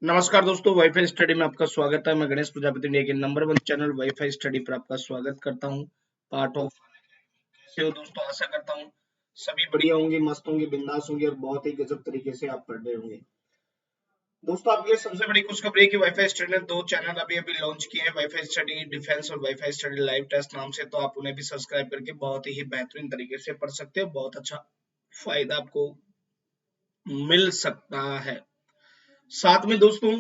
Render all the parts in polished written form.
नमस्कार दोस्तों, wifi study में आपका स्वागत है। मैं गणेश प्रजापति, इंडिया के नंबर 1 चैनल वाईफाई स्टडी पर आपका स्वागत करता हूं। पार्ट ऑफ कैसे हो दोस्तों? आशा करता हूं सभी बढ़िया होंगे, मस्त होंगे, बिंदास होंगे और बहुत ही गजब तरीके से आप पढ़ रहे होंगे। दोस्तों, आपके लिए सबसे बड़ी खुशखबरी है कि वाईफाई स्टडी ने 2 चैनल अभी लॉन्च किए हैं, वाईफाई स्टडी डिफेंस और वाईफाई स्टडी लाइव टेस्ट नाम से। तो आप उन्हें भी सब्सक्राइब करके बहुत ही बेहतरीन तरीके से पढ़ सकते हो। बहुत अच्छा फायदा आपको मिल सकता है। साथ में दोस्तों,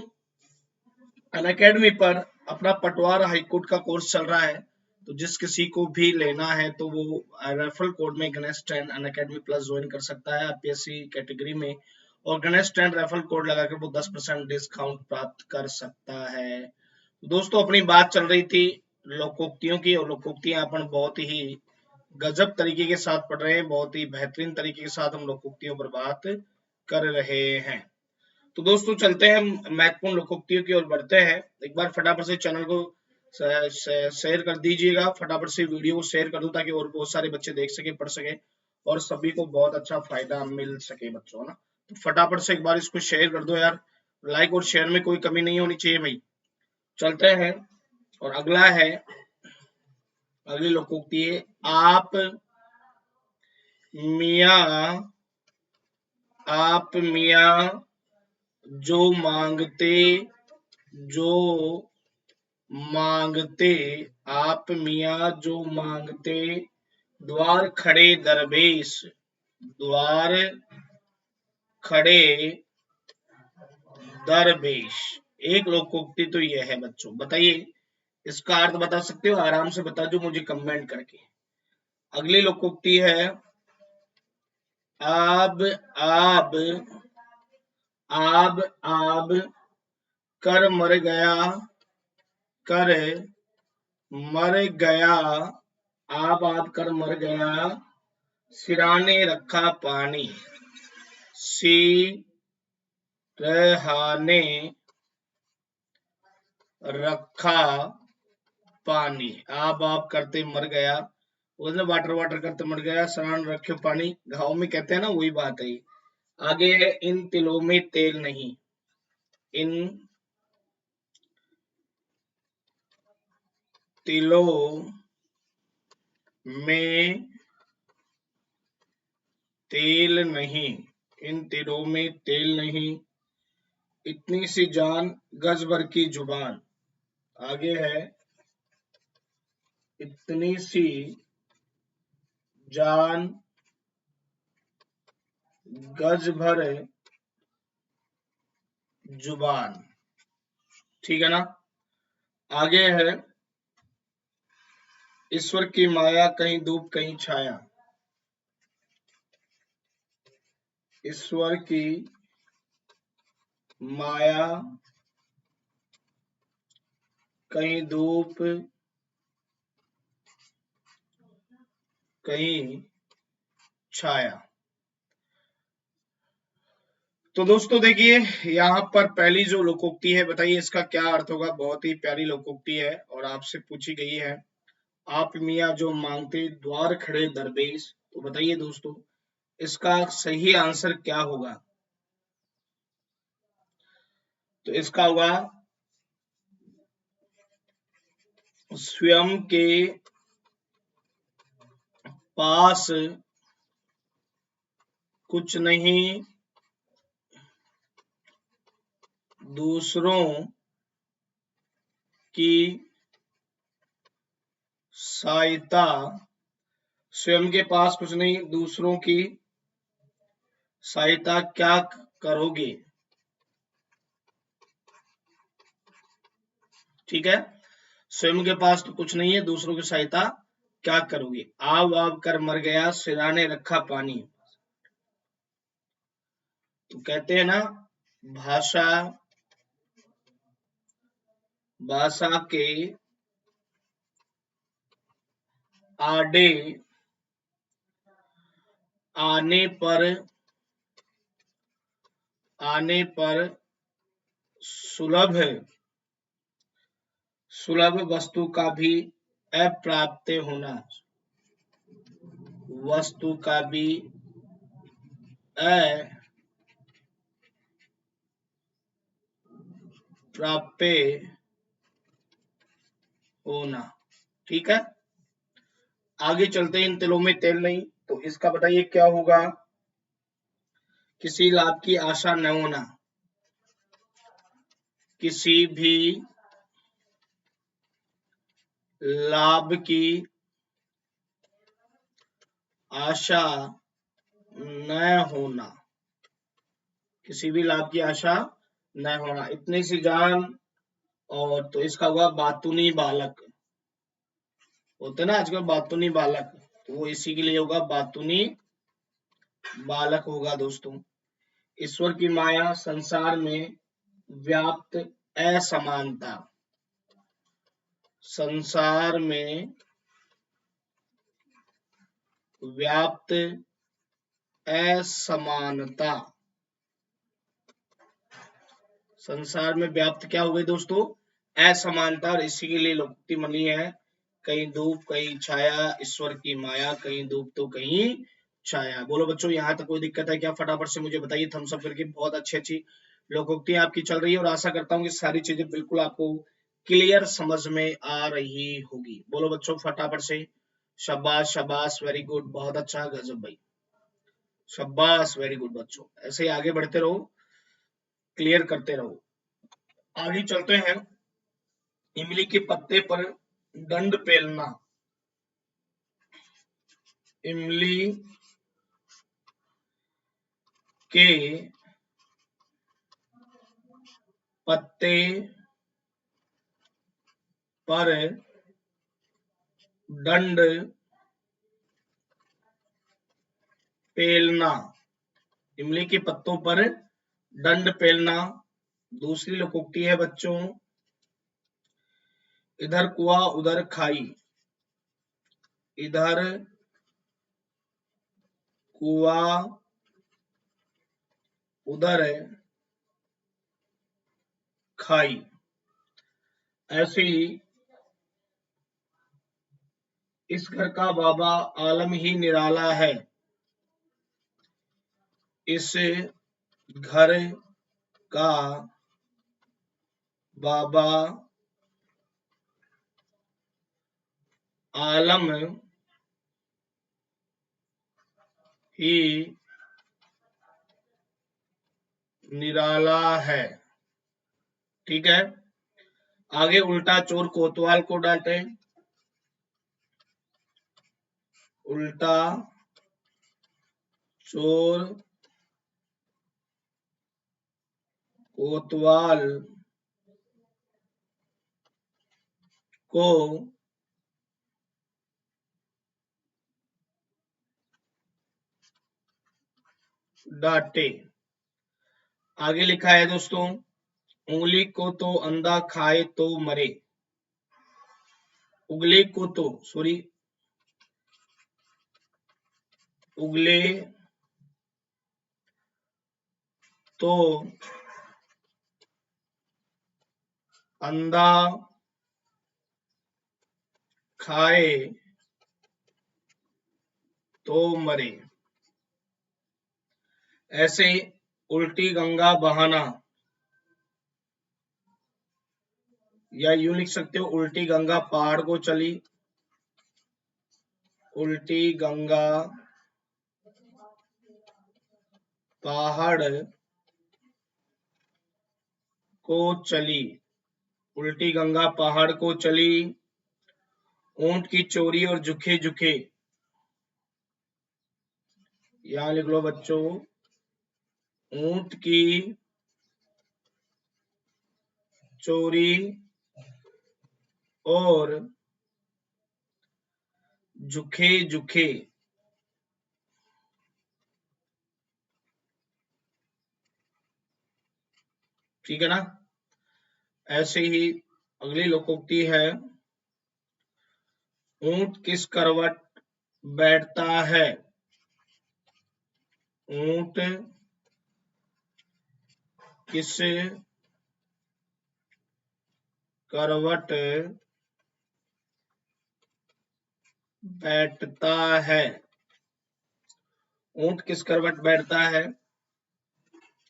अनअकैडमी पर अपना पटवार हाईकोर्ट का कोर्स चल रहा है। तो जिस किसी को भी लेना है तो वो रेफरल कोड में गणेश 10 अनअकैडमी प्लस ज्वाइन कर सकता है आईपीएससी कैटेगरी में, और गणेश 10 रेफरल कोड लगाकर वो 10% डिस्काउंट प्राप्त कर सकता है। दोस्तों, अपनी बात चल रही थी लोकोक्तियों की, और लोकोक्तियां अपन बहुत ही गजब तरीके के साथ पढ़ रहे हैं। बहुत ही बेहतरीन तरीके के साथ हम लोकोक्तियों पर बात कर रहे हैं। तो दोस्तों, चलते हैं महत्वपूर्ण लोकोक्तियों की ओर बढ़ते हैं। एक बार फटाफट से चैनल को शेयर कर दीजिएगा, फटाफट से वीडियो को शेयर कर दो ताकि और बहुत सारे बच्चे देख सके, पढ़ सके और सभी को बहुत अच्छा फायदा मिल सके बच्चों, ना। तो फटाफट से एक बार इसको शेयर कर दो यार। लाइक और शेयर में कोई कमी नहीं होनी चाहिए भाई। चलते हैं, और अगली लोकोक्ति है, मियाँ आप मियाँ जो मांगते जो मांगते आप मियाँ जो मांगते द्वार खड़े दरवेश द्वार खड़े दरवेश। एक लोकोक्ति तो यह है बच्चों, बताइए इसका अर्थ बता सकते हो? आराम से बता दो मुझे कमेंट करके। अगली लोकोक्ति है, आब आब आब आब कर मर गया कर मर गया आप कर मर गया सिराने रखा पानी सिरहाने रखा पानी। आप करते मर गया, उसने वाटर वाटर करते मर गया, सिराने रखे पानी, गाँव में कहते हैं ना, वही बात है। आगे है, इन तिलों में तेल नहीं। इन तिलों में तेल नहीं। इन तिलों में तेल नहीं, इतनी सी जान गज भर की जुबान। आगे है, इतनी सी जान गज भर जुबान। ठीक है ना। आगे है, ईश्वर की माया कहीं धूप कहीं छाया। ईश्वर की माया कहीं धूप कहीं छाया। तो दोस्तों देखिए, यहाँ पर पहली जो लोकोक्ति है, बताइए इसका क्या अर्थ होगा। बहुत ही प्यारी लोकोक्ति है और आपसे पूछी गई है, आप मियाँ जो मांगते द्वार खड़े दरवेश। तो बताइए दोस्तों, इसका सही आंसर क्या होगा? तो इसका होगा, स्वयं के पास कुछ नहीं, दूसरों की सहायता। स्वयं के पास कुछ नहीं, दूसरों की सहायता क्या करोगे? ठीक है, स्वयं के पास तो कुछ नहीं है, दूसरों की सहायता क्या करोगे? आब कर मर गया सिराने रखा पानी। तो कहते हैं ना, भाषा भाषा के आड़े आने पर सुलभ वस्तु का भी अप्राप्त होना। वस्तु का भी प्राप्य होना। ठीक है, आगे चलते हैं। इन तिलों में तेल नहीं, तो इसका बताइए क्या होगा। किसी लाभ की आशा न होना, किसी भी लाभ की आशा न होना, किसी भी लाभ की आशा न होना, इतनी सी जान। और तो इसका हुआ बातूनी बालक, होते ना आजकल बातूनी बालक, तो वो इसी के लिए होगा, बातूनी बालक होगा दोस्तों। ईश्वर की माया, संसार में व्याप्त असमानता, संसार में व्याप्त असमानता, संसार में व्याप्त क्या हो गई दोस्तों, असमानता। और इसी के लिए लोकोक्ति बनी है, कहीं धूप कहीं छाया, ईश्वर की माया, कहीं धूप तो कहीं छाया। बोलो बच्चों, यहाँ तक कोई दिक्कत है क्या? फटाफट से मुझे बताइए थम्स अप करके। बहुत अच्छी अच्छी लोकोक्ति आपकी चल रही है, और आशा करता हूँ कि सारी चीजें बिल्कुल आपको क्लियर समझ में आ रही होगी। बोलो बच्चों फटाफट से, शाबाश शाबाश, वेरी गुड, बहुत अच्छा, गजब भाई, शाबाश, वेरी गुड बच्चों। ऐसे ही आगे बढ़ते रहो, क्लियर करते रहो। आगे चलते हैं। इमली के पत्ते पर दंड पेलना, इमली के पत्ते पर दंड पेलना, इमली के पत्तों पर दंड पेलना। दूसरी लोकोक्ति है बच्चों, इधर कुआं उधर खाई, इधर कुआं उधर खाई। ऐसे ही इस घर का बाबा आलम ही निराला है, इस घर का बाबा आलम ही निराला है। ठीक है, आगे उल्टा चोर कोतवाल को डांटे, उल्टा चोर कोतवाल को डांटे। आगे लिखा है दोस्तों, उंगली को तो अंधा खाए तो मरे, उंगली को तो सॉरी, उगले तो अंधा खाए तो मरे। ऐसे उल्टी गंगा बहाना, या यूं लिख सकते हो, उल्टी गंगा पहाड़ को चली, उल्टी गंगा पहाड़ को चली, उल्टी गंगा पहाड़ को चली। ऊंट की चोरी और झुके झुके, यहां लिख लो बच्चों, ऊंट की चोरी और झुके झुके। ठीक है ना। ऐसे ही अगली लोकोक्ति है, ऊंट किस करवट बैठता है, ऊंट किस करवट बैठता है, ऊंट किस करवट बैठता है।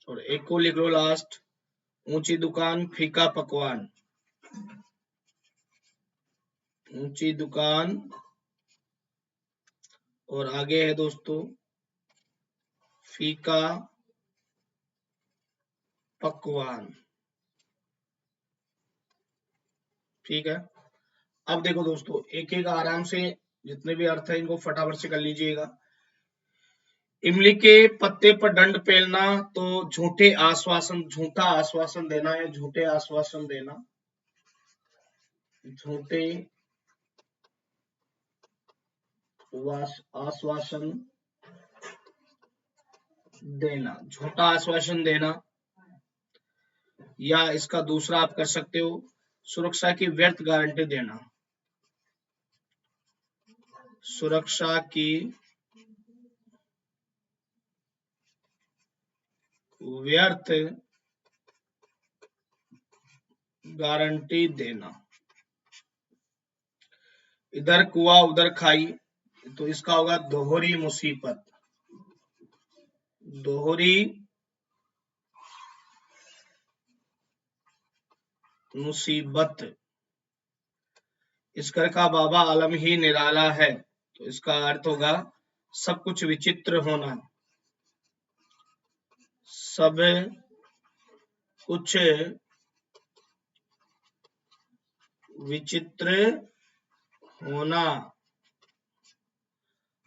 और एक को लिख लो लास्ट, ऊंची दुकान फीका पकवान, ऊंची दुकान, और आगे है दोस्तों फीका पकवान। ठीक है, अब देखो दोस्तों एक एक आराम से जितने भी अर्थ है इनको फटाफट से कर लीजिएगा। इमली के पत्ते पर दंड पेलना, तो झूठे आश्वासन, झूठा आश्वासन देना है, झूठे आश्वासन देना, झूठे आश्वासन देना, झूठा आश्वासन देना। या इसका दूसरा आप कर सकते हो, सुरक्षा की व्यर्थ गारंटी देना, सुरक्षा की व्यर्थ गारंटी देना। इधर कुआं उधर खाई, तो इसका होगा दोहरी मुसीबत, दोहरी मुसीबत। इस घर का बाबा आलम ही निराला है, तो इसका अर्थ होगा सब कुछ विचित्र होना, सब कुछ विचित्र होना।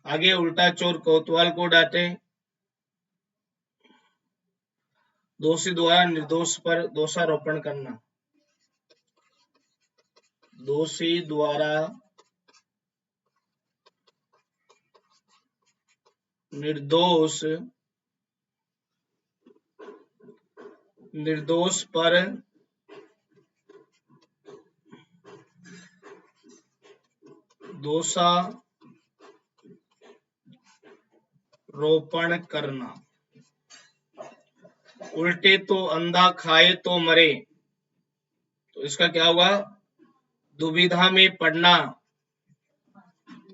आगे उल्टा चोर कोतवाल को डांटे, दोषी द्वारा निर्दोष पर दोषारोपण करना, दोषी द्वारा निर्दोष पर दोषारोपण करना। उल्टे तो अंधा खाए तो मरे, तो इसका क्या हुआ, दुविधा में पड़ना।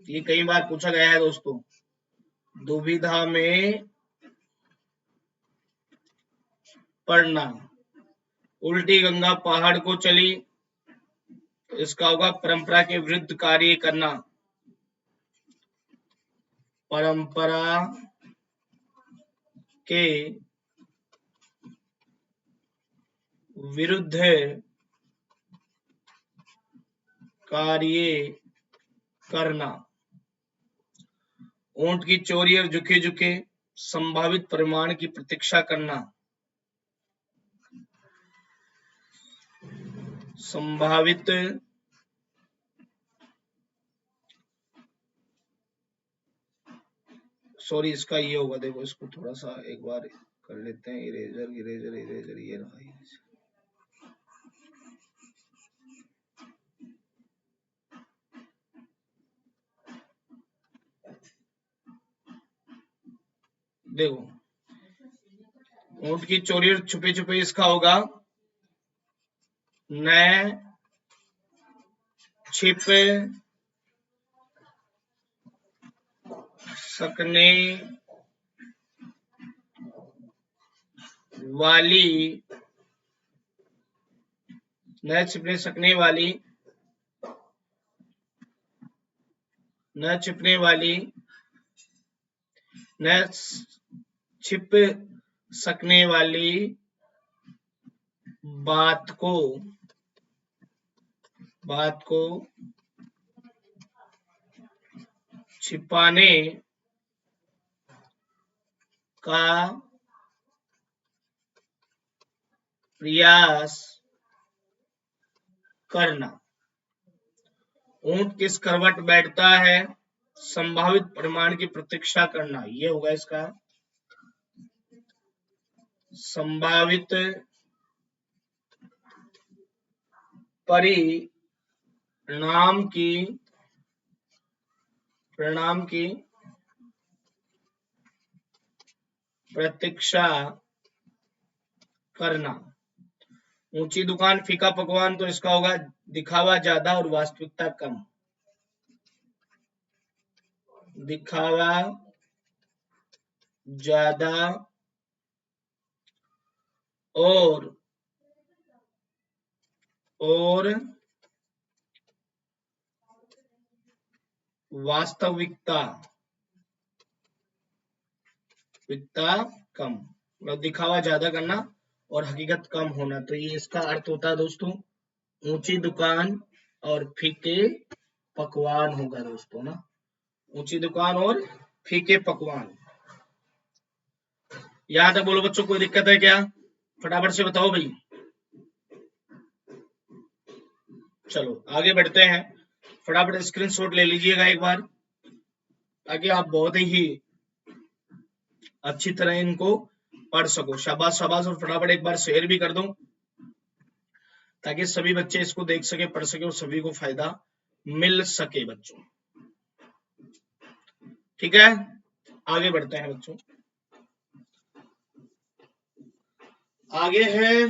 ये कई बार पूछा गया है दोस्तों, दुविधा में पड़ना। उल्टी गंगा पहाड़ को चली, तो इसका होगा परंपरा के विरुद्ध कार्य करना, परंपरा के विरुद्ध कार्य करना। ऊंट की चोरी और झुके झुके, संभावित प्रमाण की प्रतीक्षा करना, संभावित सॉरी इसका ये होगा, देखो इसको थोड़ा सा एक बार कर लेते हैं, इरेजर इरेजर इरेजर, ये रहा इरेजर। देखो ऊंट की चोरी और छुपे छुपे, इसका होगा न छिप सकने वाली, न छिपने सकने वाली, न छिपने वाली, न छिप सकने वाली बात को छिपाने का प्रयास करना। ऊंट किस करवट बैठता है, संभावित प्रमाण की प्रतीक्षा करना, ये होगा इसका संभावित परिणाम की प्रतीक्षा करना। ऊंची दुकान फीका पकवान, तो इसका होगा दिखावा ज्यादा और वास्तविकता कम, दिखावा ज्यादा और और वास्तविकता कम, मतलब दिखावा ज्यादा करना और हकीकत कम होना। तो ये इसका अर्थ होता है दोस्तों, ऊंची दुकान और फीके पकवान होगा दोस्तों ना, ऊंची दुकान और फीके पकवान। यहां तक बोलो बच्चों, कोई दिक्कत है क्या? फटाफट से बताओ भाई। चलो आगे बढ़ते हैं, फटाफट स्क्रीनशॉट ले लीजिएगा एक बार, ताकि आप बहुत ही अच्छी तरह इनको पढ़ सको। शाबाश शाबाश, और फटाफट एक बार शेयर भी कर दो, ताकि सभी बच्चे इसको देख सके, पढ़ सके और सभी को फायदा मिल सके बच्चों। ठीक है, आगे बढ़ते हैं बच्चों। आगे है,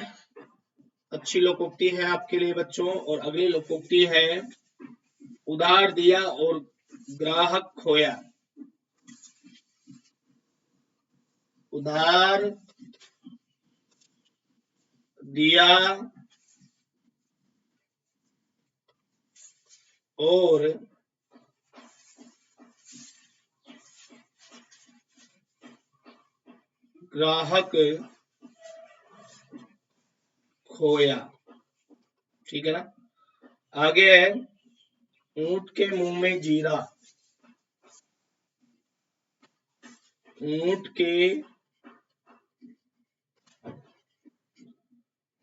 अच्छी लोकोक्ति है आपके लिए बच्चों, और अगली लोकोक्ति है, उधार दिया और ग्राहक खोया। उधार दिया और ग्राहक खोया। ठीक है ना। आगे है, ऊंट के मुंह में जीरा। ऊंट के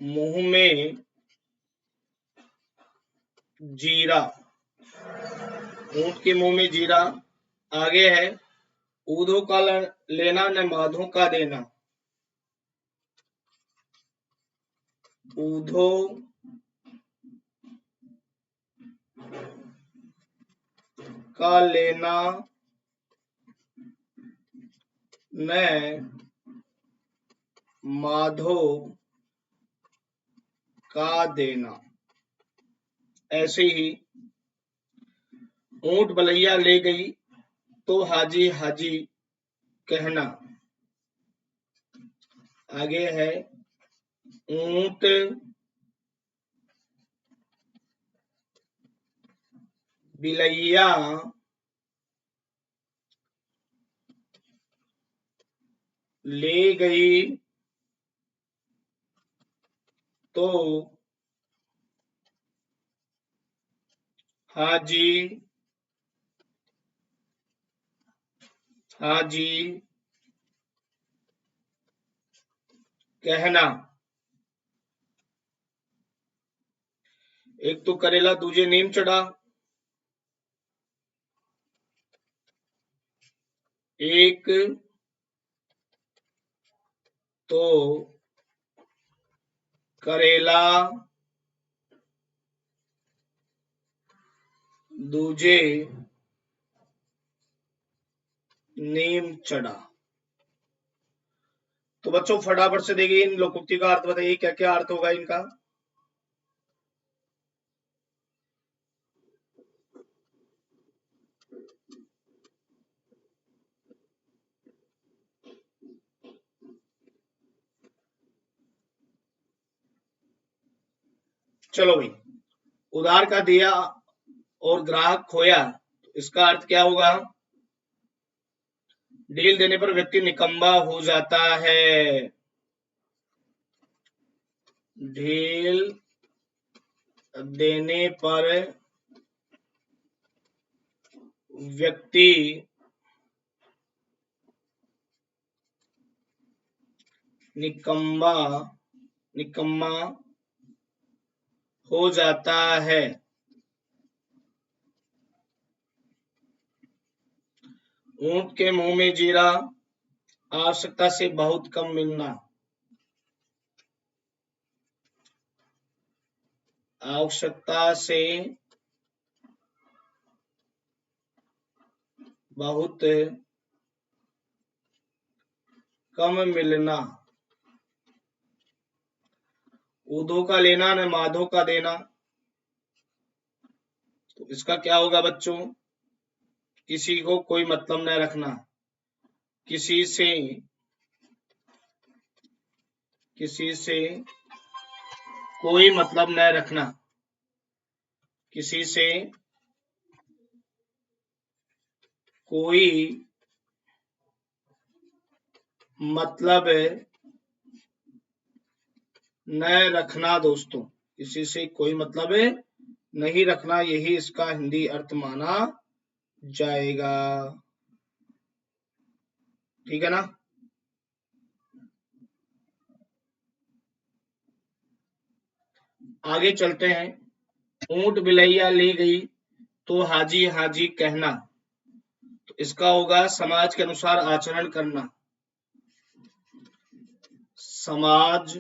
मुंह में जीरा। ऊंट के मुंह में जीरा। आगे है, ऊधो का लेना न माधो का देना। ऊधो का लेना न माधो का देना। ऐसे ही, ऊंट बलैया ले गई तो हाजी हाजी कहना। आगे है, ऊंट बिलैया ले गई तो हाजी हाजी कहना। एक तो करेला दूजे नीम चढ़ा। एक तो करेला दूजे नीम चढ़ा। तो बच्चों फटाफट से देखिए, इन लोकोक्ति का अर्थ बताइए, क्या क्या अर्थ होगा इनका। चलो भाई, उधार का दिया और ग्राहक खोया, इसका अर्थ क्या होगा? ढील देने पर व्यक्ति निकम्मा हो जाता है। ढील देने पर व्यक्ति निकम्मा निकम्मा हो जाता है। ऊंट के मुंह में जीरा, आवश्यकता से बहुत कम मिलना। आवश्यकता से बहुत कम मिलना। ऊधो का लेना न माधो का देना। तो इसका क्या होगा बच्चों? किसी को कोई मतलब न रखना, किसी से कोई मतलब न रखना, किसी से कोई मतलब न रखना दोस्तों, किसी से कोई मतलब नहीं रखना, यही इसका हिंदी अर्थ माना जाएगा। ठीक है ना। आगे चलते हैं। ऊंट बिलैया ले गई तो हाजी हाजी कहना, तो इसका होगा समाज के अनुसार आचरण करना। समाज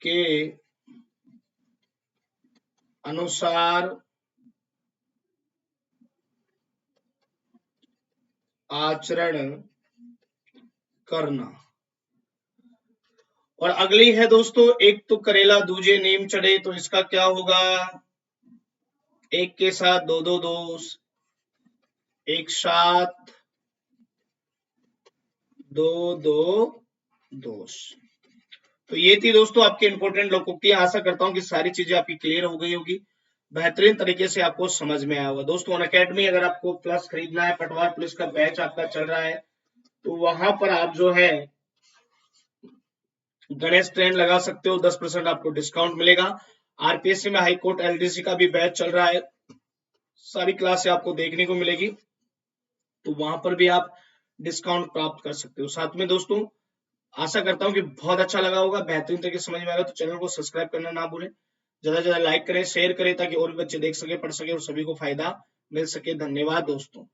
के अनुसार आचरण करना। और अगली है दोस्तों, एक तो करेला दूजे नीम चढ़े, तो इसका क्या होगा? एक के साथ दो दो दोस्त, एक साथ दो दो दोस्त। तो ये थी दोस्तों आपकी इंपॉर्टेंट लोकोक्तियां। आशा करता हूँ कि सारी चीजें आपकी क्लियर हो गई होगी, बेहतरीन तरीके से आपको समझ में आया होगा। दोस्तों अनअकैडमी अगर आपको प्लस खरीदना है, पटवार पुलिस का बैच आपका चल रहा है, तो वहां पर आप जो है गणेश ट्रेंड लगा सकते हो, 10% आपको डिस्काउंट मिलेगा। आरपीएससी में हाईकोर्ट एलडीसी का भी बैच चल रहा है, सारी क्लासें आपको देखने को मिलेगी, तो वहां पर भी आप डिस्काउंट प्राप्त कर सकते हो। साथ में दोस्तों आशा करता हूँ कि बहुत अच्छा लगा होगा, बेहतरीन तरीके से समझ में आएगा, तो चैनल को सब्सक्राइब करना ना भूलें, ज्यादा से ज्यादा लाइक करें, शेयर करें, ताकि और भी बच्चे देख सके, पढ़ सके और सभी को फायदा मिल सके। धन्यवाद दोस्तों।